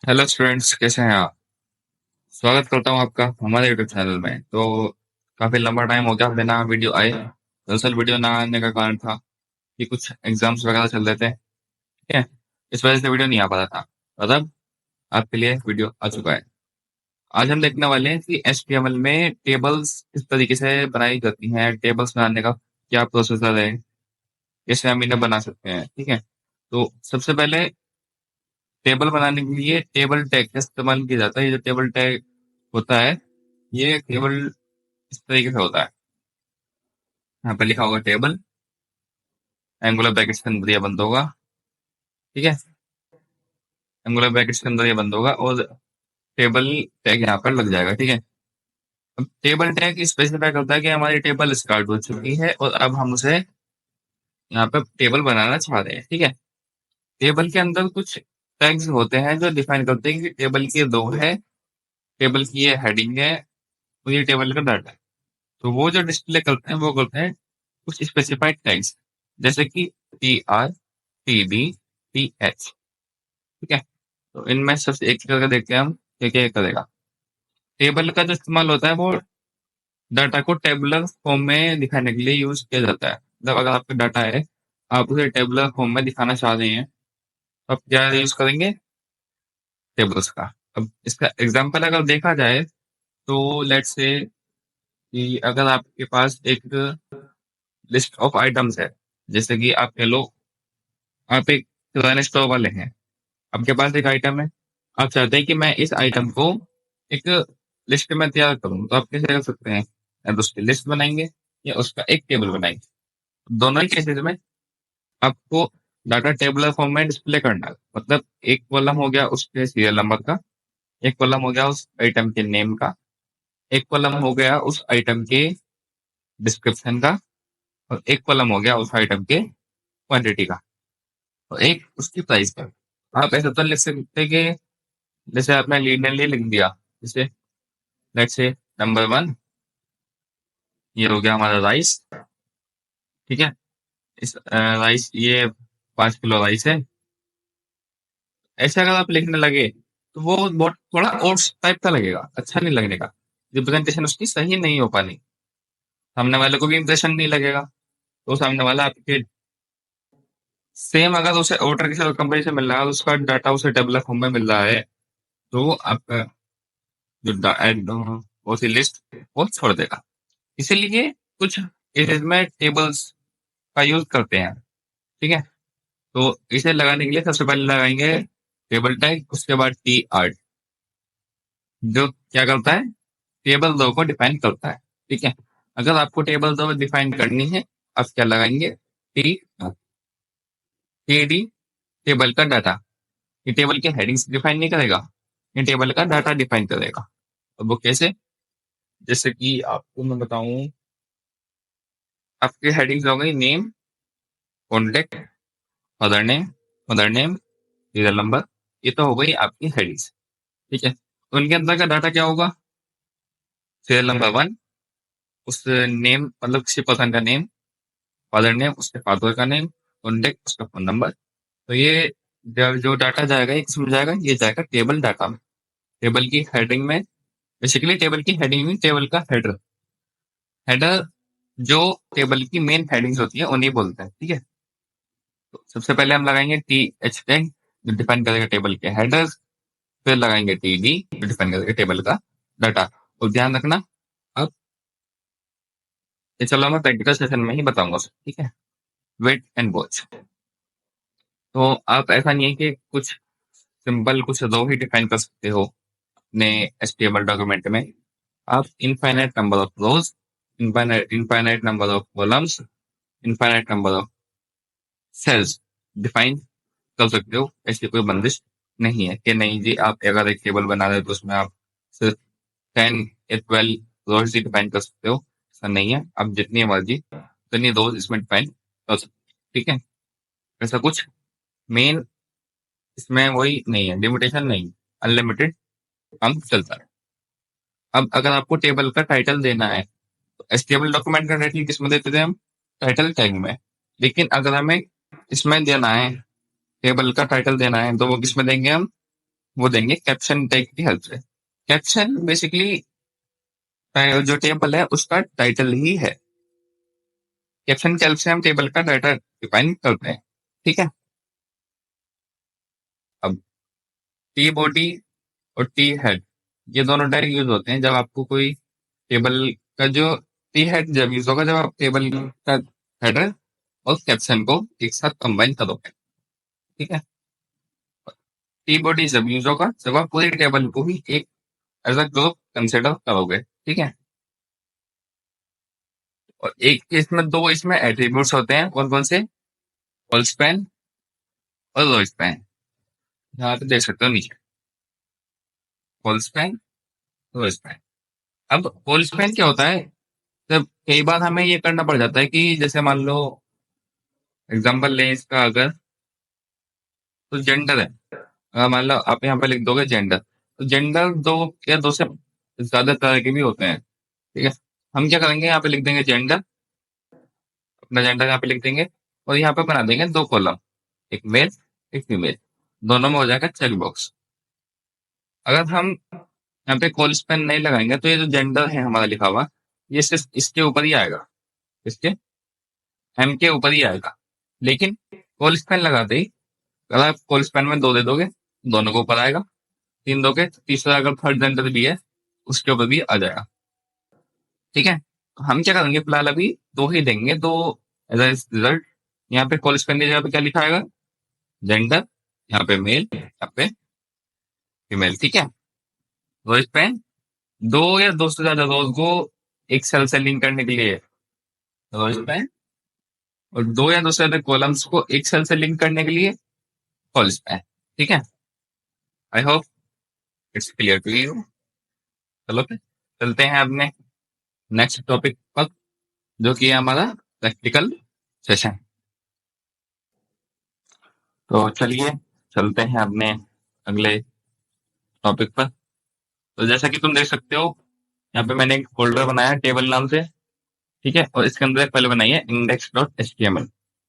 Hello students, कैसे हैं आप? स्वागत करता हूं आपका हमारे यूट्यूब चैनल में। तो काफी लंबा टाइम हो गया बिना वीडियो आए। दरअसल वीडियो ना आने का कारण था कि कुछ एग्जाम्स वगैरह चल रहे थे। ठीक है, इस वजह से वीडियो नहीं आ पा रहा था। और अब आपके लिए वीडियो आ चुका है। आज हम देखने वाले हैं कि एचटीएमएल में टेबल्स किस तरीके से बनाई जाती हैं, टेबल्स बनाने का क्या प्रोसेसर है, कैसे हम इन्हें बना सकते हैं। ठीक है, तो सबसे पहले टेबल बनाने के लिए टेबल टैग का इस्तेमाल किया जाता है। ये जो टेबल टैग होता है, ये टेबल इस तरीके से होता है। यहाँ पे लिखा होगा टेबल, एंगुलर ब्रैकेट्स के अंदर ये बंद होगा। ठीक है, एंगुलर ब्रैकेट्स के अंदर ये बंद होगा और टेबल टैग यहाँ पर लग जाएगा। ठीक है, अब टेबल टैग स्पेसिफाई करता है कि हमारी टेबल स्टार्ट हो चुकी है और अब हम उसे यहाँ पे टेबल बनाना चाह रहे हैं। ठीक है, टेबल के अंदर कुछ टैग्स होते हैं जो डिफाइन करते हैं कि टेबल की रो है, टेबल की ये हेडिंग है और ये टेबल का डाटा है। तो वो जो डिस्प्ले करते हैं वो करते हैं कुछ स्पेसिफाइड टैग्स, जैसे कि TR, TB, TH। ठीक है, तो इनमें सबसे एक करके देखते हैं हम क्या क्या करेगा। टेबल का जो इस्तेमाल होता है वो डाटा को टेबुलर फॉर्म में दिखाने के लिए यूज किया जाता है। मतलब अगर आपका डाटा है, आप उसे टेबुलर फॉर्म में दिखाना चाह रहे हैं, तो आप क्या यूज करेंगे? टेबल्स का। अब इसका एग्जांपल अगर देखा जाए तो लेट्स से कि अगर आपके पास एक लिस्ट ऑफ आइटम्स है, जैसे कि आप कह लो आप एक किराना स्टोर वाले हैं, आपके पास एक आइटम है, आप चाहते हैं कि मैं इस आइटम को एक लिस्ट में तैयार करूं, तो आप कैसे कर सकते हैं? या तो उसकी लिस्ट बनाएंगे या उसका एक टेबल बनाएंगे। दोनों ही केसेस में आपको डाटा टेबुलर फॉर्म में डिस्प्ले करना है। मतलब एक कॉलम हो गया उसके सीरियल नंबर का, एक कॉलम हो गया उस आइटम के नेम का, एक कॉलम हो गया उस आइटम के डिस्क्रिप्शन का, और एक कॉलम हो गया उस आइटम के क्वांटिटी का, और एक उसकी प्राइस का। आप ऐसा तो लिख सकते हैं कि जैसे आपने लीनियरली लिख दिया, जैसे लेट्स से नंबर 1, ये हो गया हमारा राइस। ठीक है, इस राइस, ये 5 किलो राइस है। ऐसे अगर आप लिखने लगे तो वो बहुत थोड़ा और टाइप का लगेगा, अच्छा नहीं लगने का। रिप्रेजेंटेशन उसकी सही नहीं हो पानी, सामने वाले को भी इंप्रेशन नहीं लगेगा। तो सामने वाला आपके सेम अगर उसे ऑर्डर के साथ कंपनी से मिल रहा है, उसका डाटा उसे टेबलर फॉर्म में मिल रहा है, तो आपका जो वो सी लिस्ट वो छोड़ देगा। इसीलिए कुछ केसेस में टेबल्स का यूज करते हैं। ठीक है, तो इसे लगाने के लिए सबसे पहले लगाएंगे टेबल टैग, उसके बाद TR, जो क्या करता है, टेबल दो को डिफाइन करता है। ठीक है, अगर आपको टेबल दो डिफाइन करनी है, आप क्या लगाएंगे? टी TD, टेबल का डाटा। ये टेबल के हेडिंग्स डिफाइन नहीं करेगा, ये टेबल का डाटा डिफाइन करेगा। अब वो कैसे? जैसे कि आपको मैं बताऊं, आपके हेडिंग्स हो गई name, contact, mother name, serial number. ये तो हो गई आपकी हेडिंग्स। ठीक है, तो उनके अंदर का डाटा क्या होगा? सीरियल नंबर 1, उस नेम मतलब किसी पर्सन का नेम, फादर नेम उसके फादर का नेम, कॉन्टेक्ट उसका फोन नंबर। तो ये जो डाटा जाएगा ये किसमें जाएगा? ये जाएगा टेबल डाटा में, टेबल की हेडिंग में। बेसिकली टेबल की हेडिंग में टेबल का हेडर, हेडर जो टेबल की मेन हेडिंग्स होती है उन्हें बोलते हैं। ठीक है, तो सबसे पहले हम लगाएंगे TH टैग, जो डिफाइन करेगा टेबल के हेडर्स। फिर लगाएंगे TD, जो डिफाइन करेगा टेबल का डाटा। और ध्यान रखना, अब ये चलो मैं प्रैक्टिकल सेशन में ही बताऊंगा। ठीक है, वेट एंड वॉच। तो आप ऐसा नहीं है कि कुछ सिंपल कुछ रो ही डिफाइन कर सकते हो अपने HTML डॉक्यूमेंट में। आप infinite number of rows, infinite number of columns, infinite number of cells define कर सकते हो। ऐसी कोई बंदिश नहीं है कि नहीं जी, आप अगर एक टेबल बना रहे हो तो उसमें आप सिर्फ 10 या 12 रोज ही डिफाइन कर सकते हो। ऐसा नहीं है, आप जितनी मर्जी उतनी रोज इसमें डिफाइन कर सकते हो। ठीक है, ऐसा कुछ मेन इसमें वही नहीं है, लिमिटेशन नहीं, अनलिमिटेड काम चलता है। अब अगर आपको टेबल का टाइटल देना है, तो एचटीएमएल डॉक्यूमेंट का टाइटल किसमें देते थे हम? टाइटल टैग में। लेकिन अगर हमें इसमें देना है, टेबल का टाइटल देना है, तो वो किसमें देंगे हम? वो देंगे कैप्शन टैग की हेल्प से। कैप्शन बेसिकली जो टेबल है उसका टाइटल ही है। कैप्शन की हेल्प से हम टेबल का डाटा डिफाइन करते हैं। ठीक है। अब टी बॉडी और टी हेड, ये दोनों टैग यूज होते हैं जब आपको कोई टेबल का जो टी हेड जब यूज होगा जब आप टेबल का हेडर और कैप्शन को एक साथ कंबाइन करोगे। ठीक है। टी बॉडी जब यूज होगा जब आप पूरी टेबल को ही एक एज अ ग्रुप कंसिडर करोगे। ठीक है। और एक इसमें दो इसमें एट्रीब्यूट्स होते हैं, कौन कौन से? फुल स्पैन और लो स्पैन। यहाँ पे देख सकते हो नीचे, फुल स्पैन, लो स्पैन। अब फुल स्पैन क्या होता है? जब कई बार हमें ये करना पड़ जाता है कि जैसे मान लो एग्जांपल लें इसका, अगर तो जेंडर है, मान लो आप यहाँ पे लिख दोगे जेंडर, तो जेंडर दो या दो से ज्यादा तरह के भी होते हैं। ठीक है। हम क्या करेंगे, यहाँ पे लिख देंगे जेंडर, अपना जेंडर यहाँ पे लिख देंगे और यहाँ पे बना देंगे दो कॉलम, एक मेल एक फीमेल, दोनों में हो जाएगा चेक बॉक्स। अगर हम यहाँ पे कॉल स्पेन नहीं लगाएंगे तो ये जो जेंडर है हमारा लिखा हुआ, ये सिर्फ इसके ऊपर ही आएगा, इसके एम के ऊपर ही आएगा। लेकिन कॉल स्पेन लगाते ही, अगर आप कॉल स्पेन में दो दे दोगे, दोनों को ऊपर आएगा। तीन दोगे तो तीसरा अगर थर्ड जेंडर भी है उसके ऊपर भी आ जाएगा। ठीक है। तो हम क्या करेंगे, फिलहाल अभी दो ही देंगे। तो एज अ रिजल्ट यहाँ पे कॉल स्पेन की जगह पे क्या लिखा आएगा? जेंडर, यहाँ पे मेल, यहाँ पे फीमेल। ठीक है। रोज पेन दो या दो से ज्यादा रोज को एक सेल से लिंक करने के लिए रोज पेन, और दो या दो से ज्यादा कॉलम्स को एक सेल से लिंक करने के लिए कॉल स्पैन। ठीक है। I hope it's clear to you. चलो फिर चलते हैं अपने नेक्स्ट टॉपिक पर, जो कि है हमारा प्रैक्टिकल सेशन। तो चलिए चलते हैं अपने अगले टॉपिक पर। तो जैसा कि तुम देख सकते हो, यहाँ पे मैंने एक फोल्डर बनाया है टेबल नाम से। ठीक है। और इसके अंदर एक फाइल बनाई है index.html।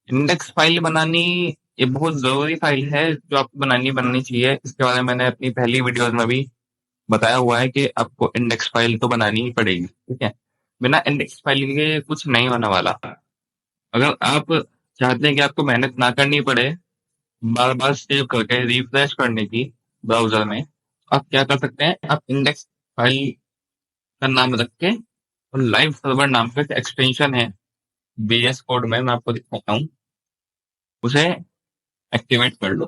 इंडेक्स फाइल बनानी ये बहुत जरूरी फाइल है जो आपको बननी चाहिए। इसके बारे में मैंने अपनी पहली वीडियोस में भी बताया हुआ है कि आपको इंडेक्स फाइल तो बनानी ही पड़ेगी। ठीक है। बिना इंडेक्स फाइल के कुछ नहीं होने वाला। अगर आप चाहते हैं कि आपको मेहनत ना करनी पड़े बार बार सेव करके रिफ्रेश करने की ब्राउजर में, आप क्या कर सकते हैं, आप इंडेक्स फाइल का नाम रख के और लाइव सर्वर नाम का एक्सटेंशन है बीएस कोड में, मैं आपको दिखाता हूँ, उसे एक्टिवेट कर लो,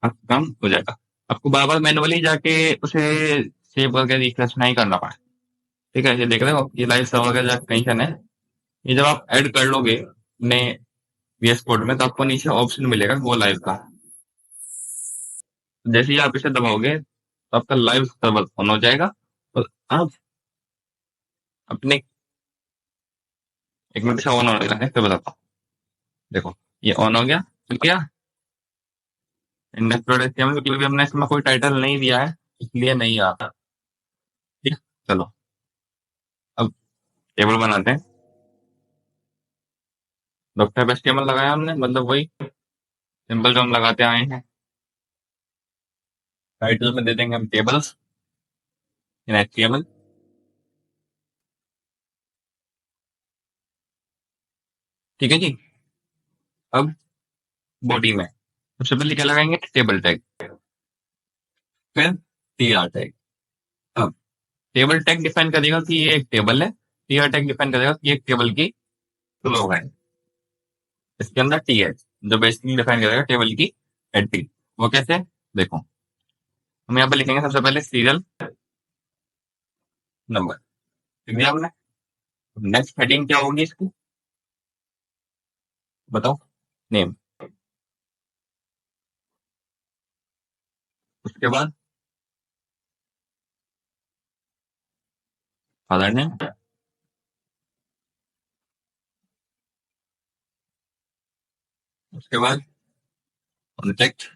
आपका काम हो जाएगा। आपको बार बार मैनुअली जाके उसे सेव करके रिफ्रेश नहीं करना पड़ा। ठीक है। ये देख रहे हो, ये लाइव सर्वर का जो एक्सटेंशन है, ये जब आप ऐड कर लोगे अपने वीएस कोड में तो आपको नीचे ऑप्शन मिलेगा वो लाइव का। जैसे ही आप इसे दबाओगे तो आपका लाइव सर्वर ऑन हो जाएगा और आप अपने, एक मिनट से ऑन होने लगा है फिर बताता हूँ। देखो ये ऑन हो गया, ठीक है। इंडेक्स डॉट एचटीएमएल क्योंकि हमने इसमें कोई टाइटल नहीं दिया है इसलिए नहीं आता। ठीक है। चलो अब टेबल बनाते हैं। डॉक्टर एचटीएमएल लगाया हमने, मतलब वही सिंपल जो हम लगाते आए हैं। टाइटल में दे देंगे हम टेबल्स इन एचटीएमएल। ठीक है जी। अब बॉडी में सबसे पहले क्या लगाएंगे, टेबल टैग, फिर टीआर टैग। अब टेबल टैग डिफाइन करेगा कि ये एक टेबल है, टीआर टैग डिफाइन करेगा कि ये एक टेबल की रो है। इसके अंदर टी है जो बेसिकली डिफाइन करेगा टेबल की एंट्री। वो कैसे, देखो हम यहाँ पे लिखेंगे सबसे पहले सीरियल नंबर, लिख दिया हमने। नेक्स्ट हेडिंग क्या होगी इसकी, बताओ, नेम। उसके बाद फादर नेम, उसके बाद कॉन्टेक्ट।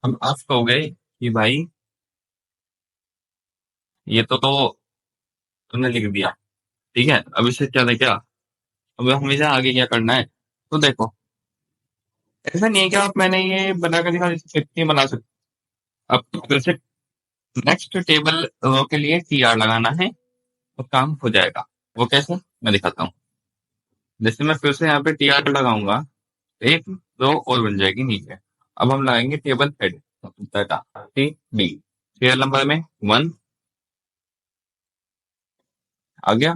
हम आप कहोगे कि भाई ये तो तुमने लिख दिया, ठीक है, अब इसे क्या, क्या अब हमें आगे क्या करना है। तो देखो ऐसा नहीं है कि आप मैंने ये बनाकर दिखा कितनी बना सकते। अब फिर से नेक्स्ट टेबल रो के लिए TR लगाना है तो काम हो जाएगा। वो कैसे, मैं दिखाता हूँ। जैसे मैं फिर से यहाँ पे TR लगाऊंगा, एक रो और बन जाएगी नीचे। अब हम लगाएंगे table head data TD, serial number में 1 आ गया,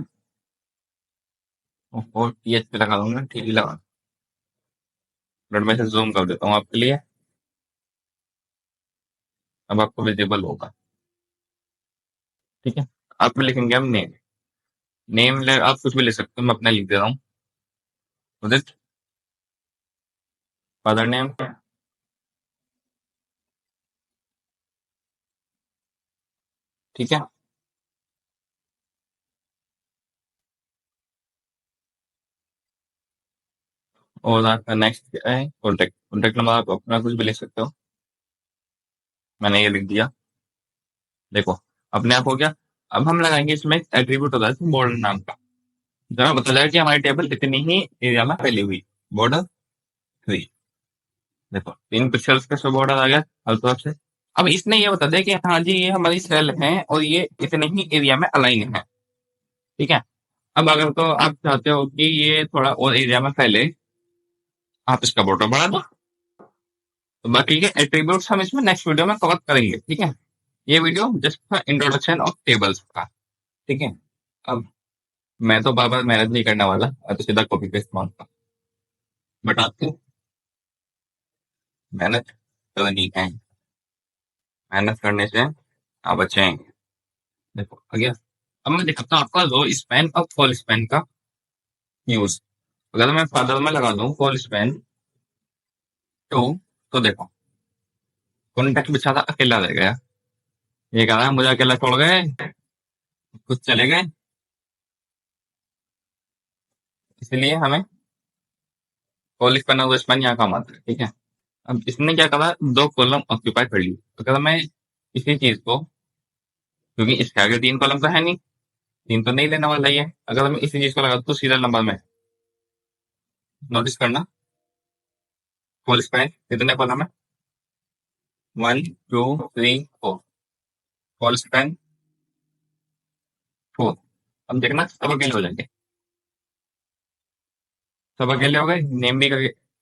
और TH पे लगा दूंगा, TD लगा। फ्रंट में से जूम कर देता हूँ आपके लिए, अब आपको विजिबल होगा। ठीक है, आप लिखेंगे हम नेम। आप कुछ भी ले सकते हो, मैं अपना लिख दे रहा हूँ, उदित। फादर नेम, ठीक है। और आपका नेक्स्ट क्या है, कॉन्टेक्ट। कॉन्टेक्ट नंबर आप अपना कुछ भी ले सकते हो, मैंने ये लिख दिया। देखो, अपने आप हो गया। अब हम लगाएंगे इसमें एक एट्रीब्यूट होता है बॉर्डर नाम का, जहाँ बता जाएगा कि हमारी टेबल इतनी ही एरिया में फैली हुई। बॉर्डर 3, देखो 3 पिक्सल्स का बॉर्डर आ गया हर तरफ से। अब इसने ये बता दिया कि हाँ जी ये हमारी सेल है और ये इतने ही एरिया में अलाइन है। ठीक है। अब अगर तो आप चाहते हो कि ये थोड़ा और एरिया में फैले, आप इसका बॉर्डर बढ़ा दो। तो बाकी के एट्रीब्यूट्स हम इसमें नेक्स्ट वीडियो में कवर करेंगे। ठीक है, ये video just introduction of tables का। ठीक है। अब मैं तो बार बार मेहनत नहीं करने वाला, मैं तो सीधा कॉपी पेस्ट मारता, बट आपको मेहनत करनी है। मेहनत करने से आप बचेंगे। देखो आ गया। अब मैं दिखाता हूँ आपका रो स्पैन और फॉल स्पैन का यूज। अगर मैं फादर में लगा दूं फॉल स्पैन तो देखो, कॉन्टेक्ट बेचारा अकेला रह गया। ये कह रहा है मुझे अकेला छोड़ गए, कुछ चले गए। इसलिए हमें फॉल स्पैन और रो स्पैन यहाँ काम आता है। ठीक है। अब इसने क्या करा, 2 कॉलम ऑक्यूपाई कर ली। अगर मैं इसी चीज को, क्योंकि इसके आगे 3 कॉलम तो है नहीं, 3 तो नहीं लेने वाला ये, अगर मैं इसी चीज को लगा दूं तो सीरियल नंबर में नोटिस करना, फॉल स्पैन कितने कॉलम है, 1 2 3 4, फॉल स्पैन 4। अब देखना सब अकेले हो जाएंगे, सब अकेले हो गए। नेम भी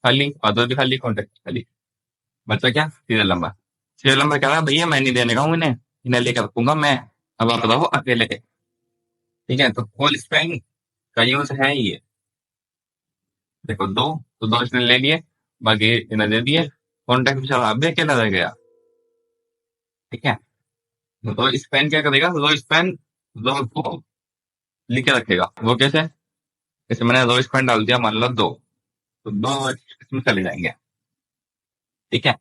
खाली, फादर भी खाली, कॉन्टेक्ट खाली। बचा क्या, सीरियल नंबर। सीरियल नंबर कह रहा है भैया मैं नहीं देने का हूँ इन्हें, इन्हें लेकर रखूंगा मैं। अब आप बताओ अकेले है। ठीक है, तो फुल स्पैन का यूज है ये। देखो दो, तो 2 इसने ले लिए, बाकी इन्हें दे दिए। कॉन्टेक्ट बेचारा अब भी अकेला रह गया। ठीक है, तो दो स्पैन क्या करेगा, दो स्पैन दो को लिख के रखेगा। वो कैसे, जैसे मैंने दो स्पैन डाल दिया, मान लो 2, तो 2 इसमें चले जाएंगे। ठीक है,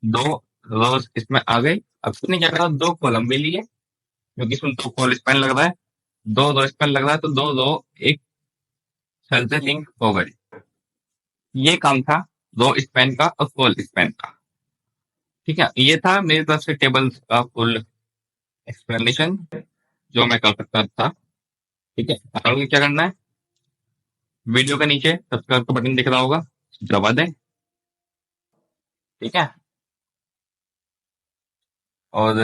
2 रोज इसमें आ गई। अब इसने क्या करा, 2 कॉलम भी लिए, क्योंकि इसमें 2 कॉल स्पैन लग रहा है, 2 रो स्पैन लग रहा है, तो 2 रो एक सेल से लिंक हो गई। ये काम था रो स्पैन का और कॉल स्पैन का। ठीक है, ये था मेरी तरफ से टेबल्स का फुल एक्सप्लेनेशन जो मैं कर सकता था। ठीक है, आगे क्या करना है, वीडियो के नीचे सब्सक्राइब का बटन दिख रहा होगा, दबा दें। ठीक है, और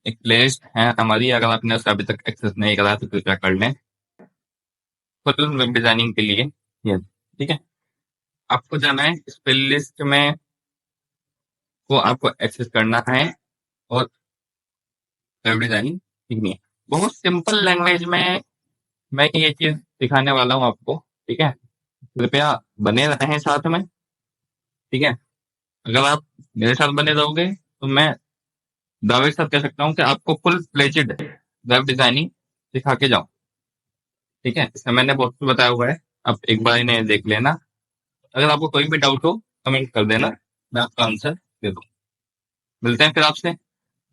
एक प्लेलिस्ट है हमारी, अगर आपने उसका अभी तक एक्सेस नहीं करा तो कृपया कर लें, फुल वेब डिजाइनिंग के लिए। ये ठीक है, आपको जाना है इस प्लेलिस्ट में, को आपको एक्सेस करना है और वेब डिजाइनिंग सीखनी है। बहुत सिंपल लैंग्वेज में मैं ये चीज सिखाने वाला हूँ आपको। ठीक है, कृपया बने रहें साथ में। ठीक है, अगर आप मेरे साथ बने रहोगे तो मैं दावे के साथ कह सकता हूँ कि आपको फुल फ्लेजेड वेब डिजाइनिंग सिखा के जाऊँ। ठीक है, इसमें मैंने बहुत कुछ बताया हुआ है, आप एक बार इन्हें देख लेना। अगर आपको कोई भी डाउट हो कमेंट कर देना, मैं आपका आंसर दे दूँ। मिलते हैं फिर आपसे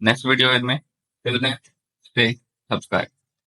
नेक्स्ट वीडियो में। Till then stay subscribe.